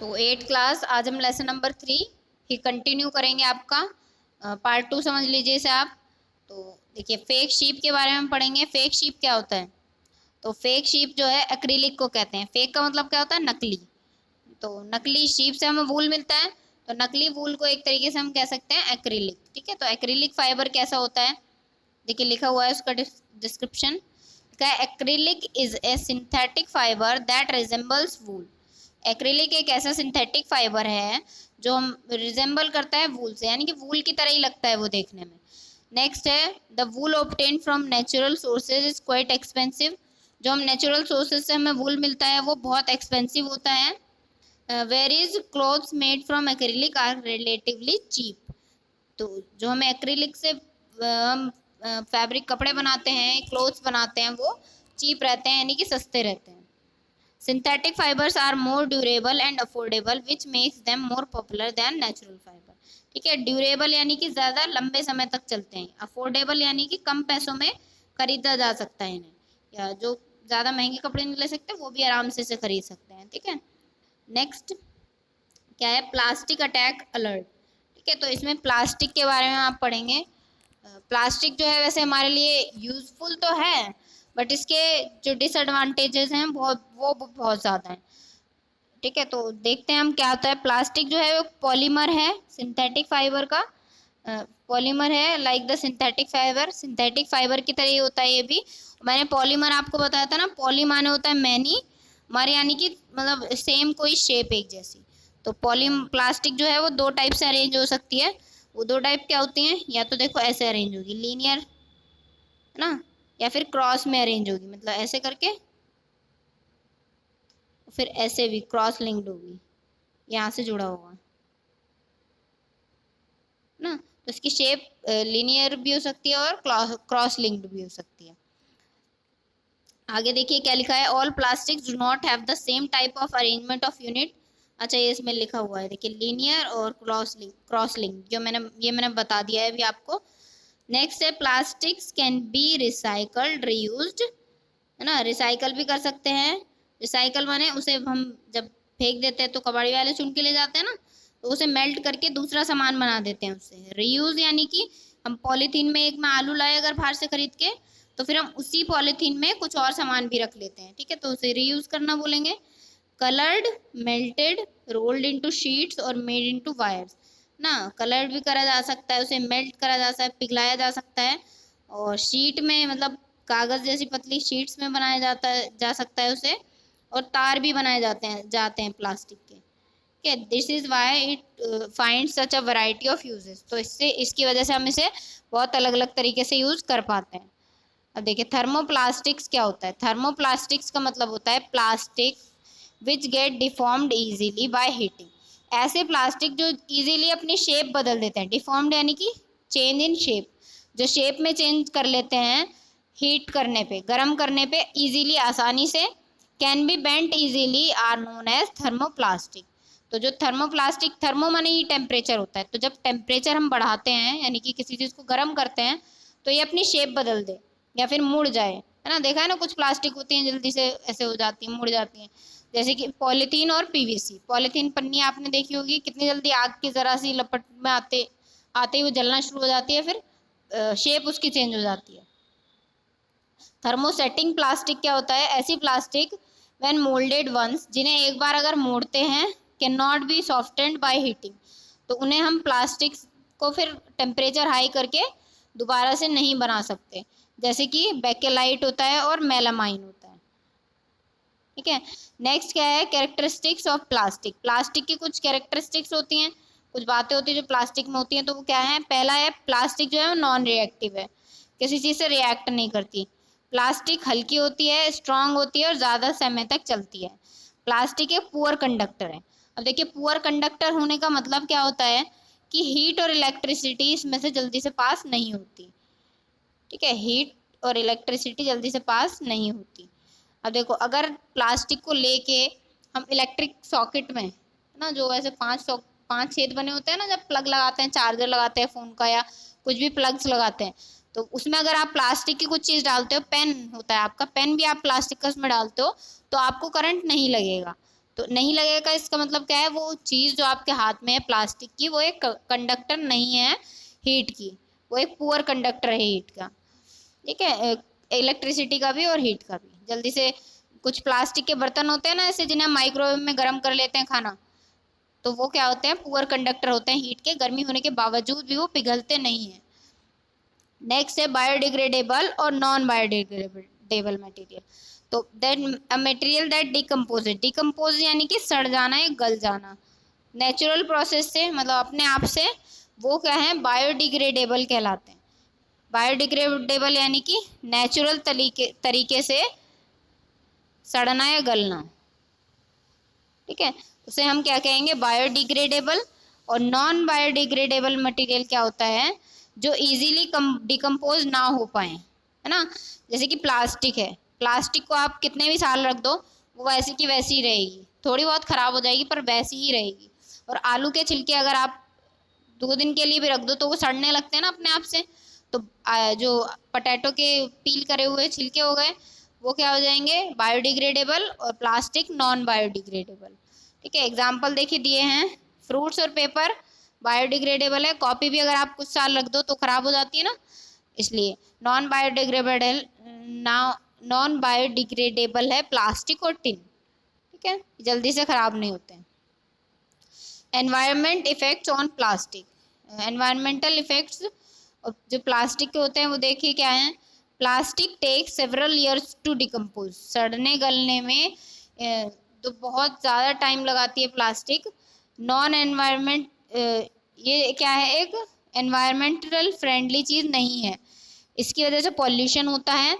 सो 8th class आज हम lesson number 3 ही continue करेंगे। आपका पार्ट 2 समझ लीजिए इसे आप। तो देखिए फेक शीप के बारे में हम पढ़ेंगे। फेक शीप क्या होता है? तो फेक शीप जो है एक्रिलिक को कहते हैं। फेक का मतलब क्या होता है? नकली। तो नकली शीप से हमें वूल मिलता है, तो नकली वूल को एक तरीके से हम कह सकते हैं एक्रिलिक। ठीक है, तो एक्रिलिक फाइबर कैसा होता है? देखिए लिखा हुआ है उसका डिस्क्रिप्शन का। Acrylic is a synthetic fibre that resembles wool. Acrylic एक ऐसा सिंथेटिक फाइबर है जो हम रिजेंबल करता है वूल से, यानी कि वूल की तरह ही लगता है वो देखने में। नेक्स्ट है the wool obtain from natural sources is quite expensive. जो हम नेचुरल सोर्सेज से हमें वूल मिलता है वो बहुत एक्सपेंसिव होता है। Whereas clothes made from acrylic are relatively cheap. तो जो हमें एक्रिलिक से हम फैब्रिक कपड़े बनाते हैं, क्लोथ्स बनाते हैं, वो चीप रहते हैं यानी कि सस्ते रहते हैं। Synthetic fibres are more durable and affordable which makes them more popular than natural fibre. ठीक है, ड्यूरेबल यानी कि ज़्यादा लंबे समय तक चलते हैं, अफोर्डेबल यानी कि कम पैसों में खरीदा जा सकता है इन्हें, या जो ज़्यादा महंगे कपड़े नहीं ले सकते वो भी आराम से इसे खरीद सकते हैं। ठीक है, नेक्स्ट क्या है? Plastic attack alert. ठीक है, तो इसमें प्लास्टिक के बारे में आप पढ़ेंगे। प्लास्टिक जो है वैसे हमारे लिए यूज़फुल तो है, बट इसके जो डिसएडवांटेजेस हैं वो बहुत ज़्यादा हैं। ठीक है, तो देखते हैं हम क्या होता है। प्लास्टिक जो है वो पॉलीमर है सिंथेटिक फाइबर का। पॉलीमर है like the synthetic fibre, synthetic fibre की तरह ही होता है ये भी। मैंने पॉलीमर आपको बताया था ना, पॉली माने होता है मैनी, मर यानी कि मतलब सेम कोई शेप एक जैसी। तो प्लास्टिक जो है वो दो टाइप से अरेंज हो सकती है। वो दो टाइप क्या होती हैं? या तो देखो ऐसे अरेंज होगी लीनियर, है ना, या फिर क्रॉस में अरेंज होगी, मतलब ऐसे करके, फिर ऐसे भी क्रॉस लिंक्ड होगी, यहाँ से जुड़ा होगा ना। तो इसकी शेप लीनियर भी हो सकती है और क्रॉस लिंक्ड भी हो सकती है। आगे देखिए क्या लिखा है, all plastics do not have the same type of arrangement of unit. अच्छा ये इसमें लिखा हुआ है, देखिए लीनियर और क्रॉस लिंक, जो मैंने बता दिया है अभी आपको। नेक्स्ट है plastics can be recycled reused, है ना, रिसाइकल भी कर सकते हैं। रिसाइकल माने उसे हम जब फेंक देते हैं तो कबाड़ी वाले चुन के ले जाते हैं ना, तो उसे मेल्ट करके दूसरा सामान बना देते हैं उससे। रीयूज यानी कि हम पॉलीथीन में एक में आलू लाए अगर बाहर से खरीद के, तो फिर हम उसी पॉलीथीन में कुछ और सामान भी रख लेते हैं। ठीक है, तो उसे रीयूज करना बोलेंगे। Coloured, melted, rolled into sheets और मेड इनटू वायर्स ना। कलर्ड भी करा जा सकता है, उसे मेल्ट करा जा सकता है, पिघलाया जा सकता है, और शीट में मतलब कागज जैसी पतली शीट्स में बनाया जा सकता है उसे, और तार भी बनाए जाते हैं प्लास्टिक के। ठीक है, this is why it find such a variety of uses. तो इसकी वजह से हम इसे बहुत अलग अलग तरीके से यूज कर पाते हैं। अब देखिए थर्मोप्लास्टिक्स क्या होता है। थर्मोप्लास्टिक्स का मतलब होता है plastic which get deformed easily by heating. ऐसे प्लास्टिक जो इजीली अपनी शेप बदल देते हैं। डिफॉर्म्ड यानी कि चेंज इन शेप, जो शेप में चेंज कर लेते हैं हीट करने पे, गर्म करने पे इजीली, आसानी से। Can be bent easily are known as thermoplastic. तो जो थर्मोप्लास्टिक, थर्मो माने ही टेम्परेचर होता है, तो जब टेम्परेचर हम बढ़ाते हैं यानी कि किसी चीज़ को गर्म करते हैं तो ये अपनी शेप बदल दे या फिर मुड़ जाए, है ना। देखा है ना, कुछ प्लास्टिक होती हैं जल्दी से ऐसे हो जाती हैं, मुड़ जाती हैं, जैसे कि पॉलीथीन और पीवीसी। पॉलीथीन पन्नी आपने देखी होगी, कितनी जल्दी आग की ज़रा सी लपट में आते आते ही वो जलना शुरू हो जाती है, फिर शेप उसकी चेंज हो जाती है। थर्मोसेटिंग प्लास्टिक क्या होता है? ऐसी प्लास्टिक व्हेन मोल्डेड वंस, जिन्हें एक बार अगर मोड़ते हैं, can not be softened by heating. तो उन्हें हम प्लास्टिक को फिर टेम्परेचर हाई करके दोबारा से नहीं बना सकते, जैसे कि बेकेलाइट होता है और मेलामाइन होता है। ठीक है, नेक्स्ट क्या है? Characteristics of plastic. प्लास्टिक की कुछ कैरेक्टरिस्टिक्स होती हैं, कुछ बातें होती हैं जो प्लास्टिक में होती हैं, तो वो क्या है? पहला है प्लास्टिक जो है वो नॉन रिएक्टिव है, किसी चीज़ से रिएक्ट नहीं करती। प्लास्टिक हल्की होती है, स्ट्रांग होती है और ज़्यादा समय तक चलती है। प्लास्टिक एक पुअर कंडक्टर है। अब देखिए पुअर कंडक्टर होने का मतलब क्या होता है कि हीट और इलेक्ट्रिसिटी इसमें से जल्दी से पास नहीं होती। ठीक है, हीट और इलेक्ट्रिसिटी जल्दी से पास नहीं होती। अब देखो अगर प्लास्टिक को लेके हम इलेक्ट्रिक सॉकेट में, ना, जो ऐसे पांच छेद बने होते हैं ना, जब प्लग लगाते हैं, चार्जर लगाते हैं फ़ोन का या कुछ भी प्लग्स लगाते हैं, तो उसमें अगर आप प्लास्टिक की कुछ चीज़ डालते हो, पेन होता है आपका, पेन भी आप प्लास्टिक का उसमें डालते हो, तो आपको करंट नहीं लगेगा। तो नहीं लगेगा इसका मतलब क्या है, वो चीज़ जो आपके हाथ में है प्लास्टिक की, वो एक कंडक्टर नहीं है हीट की, वो एक पुअर कंडक्टर है हीट का, ठीक है, इलेक्ट्रिसिटी का भी और हीट का भी। जल्दी से कुछ प्लास्टिक के बर्तन होते हैं ना ऐसे, जिन्हें माइक्रोवेव में गर्म कर लेते हैं खाना, तो वो क्या होते हैं, पुअर कंडक्टर होते हैं हीट के, गर्मी होने के बावजूद भी वो पिघलते नहीं हैं। नेक्स्ट है बायोडिग्रेडेबल और नॉन बायोडिग्रेडेबल मटेरियल। तो that a material that decompose यानी कि सड़ जाना या गल जाना, नेचुरल प्रोसेस से मतलब अपने आप से, वो क्या है, बायोडिग्रेडेबल कहलाते हैं। बायोडिग्रेडेबल यानी कि नेचुरल तरीके से सड़ना या गलना, ठीक है, उसे हम क्या कहेंगे, बायोडिग्रेडेबल। और नॉन बायोडिग्रेडेबल मटेरियल क्या होता है, जो इजीली डिकम्पोज ना हो पाए, है ना। जैसे कि प्लास्टिक है, प्लास्टिक को आप कितने भी साल रख दो वो वैसी की वैसी ही रहेगी, थोड़ी बहुत ख़राब हो जाएगी पर वैसी ही रहेगी। और आलू के छिलके अगर आप 2 दिन के लिए भी रख दो तो वो सड़ने लगते हैं ना अपने आप से। तो जो पोटैटो के पील करे हुए छिलके हो गए, वो क्या हो जाएंगे, बायोडिग्रेडेबल, और प्लास्टिक नॉन बायोडिग्रेडेबल, ठीक है। एग्जाम्पल देखिए दिए हैं, फ्रूट्स और पेपर बायोडिग्रेडेबल है, कॉपी भी अगर आप कुछ साल रख दो तो ख़राब हो जाती है ना, इसलिए। नॉन बायोडिग्रेडेबल है प्लास्टिक और टिन, ठीक है, जल्दी से ख़राब नहीं होते हैं। Environment effects on plastic, environmental effects जो प्लास्टिक के होते हैं वो देखिए क्या है। Plastic take several years to decompose, सड़ने गलने में तो बहुत ज़्यादा टाइम लगाती है प्लास्टिक। नॉन एनवायरमेंट, ये क्या है, एक एनवायरमेंटल फ्रेंडली चीज़ नहीं है, इसकी वजह से पॉल्यूशन होता है।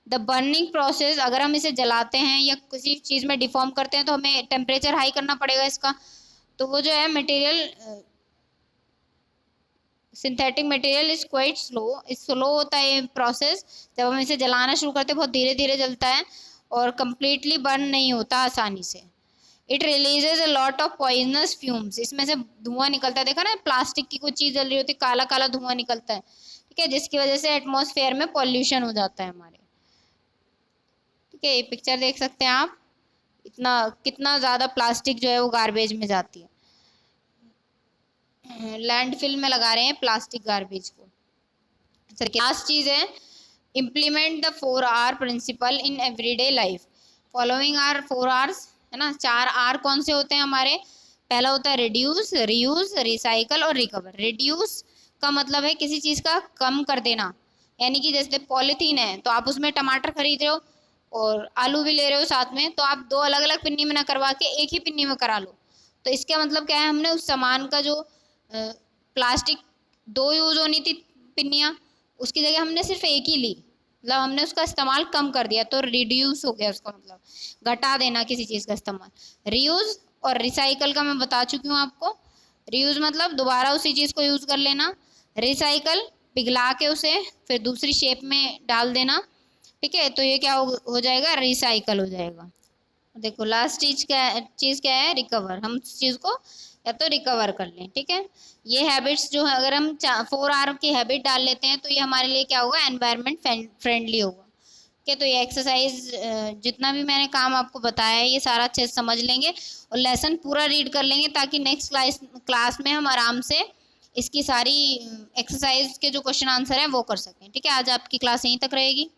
द बर्निंग प्रोसेस, अगर हम इसे जलाते हैं या किसी चीज़ में डिफॉर्म करते हैं तो हमें टेम्परेचर हाई करना पड़ेगा इसका, तो वो जो है material, synthetic material is quite slow होता है ये प्रोसेस। जब हम इसे जलाना शुरू करते हैं बहुत धीरे धीरे जलता है और कम्प्लीटली बर्न नहीं होता आसानी से। It releases a lot of poisonous fumes, इसमें से धुआं निकलता है, देखा ना प्लास्टिक की कोई चीज़ जल रही होती है काला काला धुआं निकलता है, ठीक है, जिसकी वजह से एटमॉस्फेयर में पॉल्यूशन हो जाता है हमारे, ठीक है। ये पिक्चर देख सकते हैं आप, इतना कितना ज़्यादा प्लास्टिक जो है वो गार्बेज में जाती है, लैंडफिल में लगा रहे हैं प्लास्टिक गार्बेज को। लास्ट चीज़ है, implement the 4R principle in everyday life. Following are 4Rs, है ना। 4R कौन से होते हैं हमारे, पहला होता है रिड्यूस, रीयूज, रिसाइकल और रिकवर। रिड्यूस का मतलब है किसी चीज़ का कम कर देना, यानी कि जैसे पॉलीथीन है तो आप उसमें टमाटर खरीद रहे हो और आलू भी ले रहे हो साथ में, तो आप 2 अलग अलग पिन्नी में ना करवा के एक ही पिन्नी में करा लो। तो इसका मतलब क्या है, हमने उस सामान का जो प्लास्टिक 2 यूज़ होनी थी पिन्नियाँ, उसकी जगह हमने सिर्फ एक ही ली, मतलब हमने उसका इस्तेमाल कम कर दिया, तो रिड्यूस हो गया, उसका मतलब घटा देना किसी चीज़ का इस्तेमाल। रीयूज़ और रिसाइकल का मैं बता चुकी हूँ आपको। रीयूज़ मतलब दोबारा उसी चीज़ को यूज़ कर लेना, रिसाइकल पिघला के उसे फिर दूसरी शेप में डाल देना, ठीक है, तो ये क्या हो जाएगा, रिसाइकल हो जाएगा। देखो लास्ट चीज़ क्या है, रिकवर, हम उस चीज़ को या तो रिकवर कर लें, ठीक है। ये हैबिट्स जो है, अगर हम 4R की हैबिट डाल लेते हैं तो ये हमारे लिए क्या होगा, एनवायरनमेंट फ्रेंडली होगा, ठीक है। तो ये एक्सरसाइज जितना भी मैंने काम आपको बताया है ये सारा अच्छे से समझ लेंगे और लेसन पूरा रीड कर लेंगे, ताकि नेक्स्ट क्लास में हम आराम से इसकी सारी एक्सरसाइज के जो क्वेश्चन आंसर हैं वो कर सकें, ठीक है। आज आपकी क्लास यहीं तक रहेगी।